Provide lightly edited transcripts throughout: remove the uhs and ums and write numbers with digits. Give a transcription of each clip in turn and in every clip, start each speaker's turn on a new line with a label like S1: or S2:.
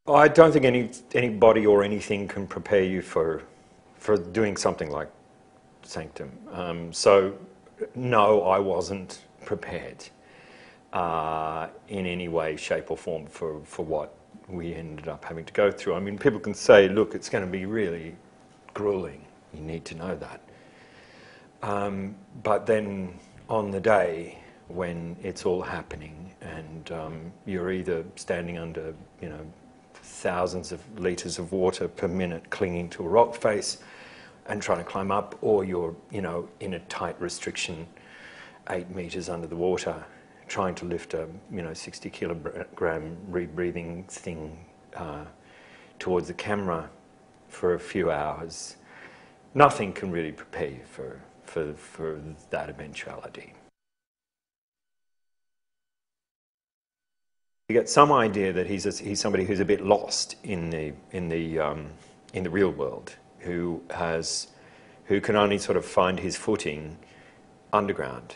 S1: I don't think anybody or anything can prepare you for doing something like Sanctum. So no, I wasn't prepared in any way, shape or form for what we ended up having to go through. I mean, people can say, look, it's going to be really grueling. You need to know that. But then on the day when it's all happening and you're either standing under, thousands of litres of water per minute clinging to a rock face and trying to climb up, or you're, in a tight restriction 8 metres under the water trying to lift a, 60 kilogram rebreathing thing towards the camera for a few hours, nothing can really prepare you for that eventuality. You get some idea that he's somebody who's a bit lost in the real world, who can only sort of find his footing underground,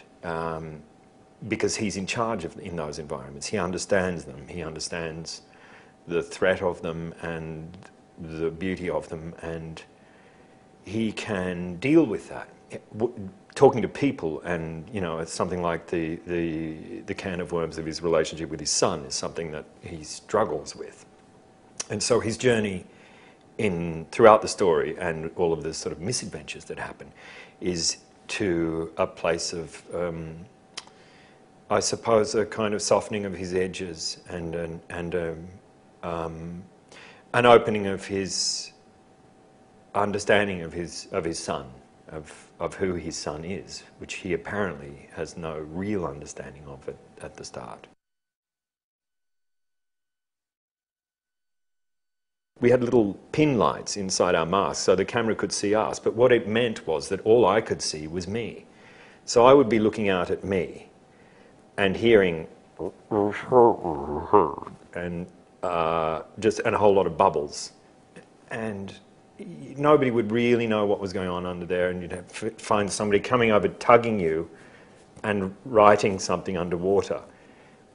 S1: because he's in charge in those environments. He understands them. He understands the threat of them and the beauty of them, and he can deal with that. Talking to people, and it's something like the can of worms of his relationship with his son is something that he struggles with. And so his journey throughout the story and all of the sort of misadventures that happen is to a place of, I suppose, a kind of softening of his edges and an opening of his understanding of his son, of who his son is, which he apparently has no real understanding of at the start. We had little pin lights inside our masks so the camera could see us, but what it meant was that all I could see was me. So I would be looking out at me and hearing and a whole lot of bubbles, and nobody would really know what was going on under there, and you'd have to find somebody coming over tugging you and writing something underwater,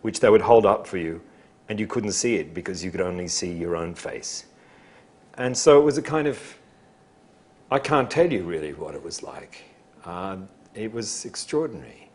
S1: which they would hold up for you, and you couldn't see it because you could only see your own face. And so it was a kind of, I can't tell you really what it was like. It was extraordinary.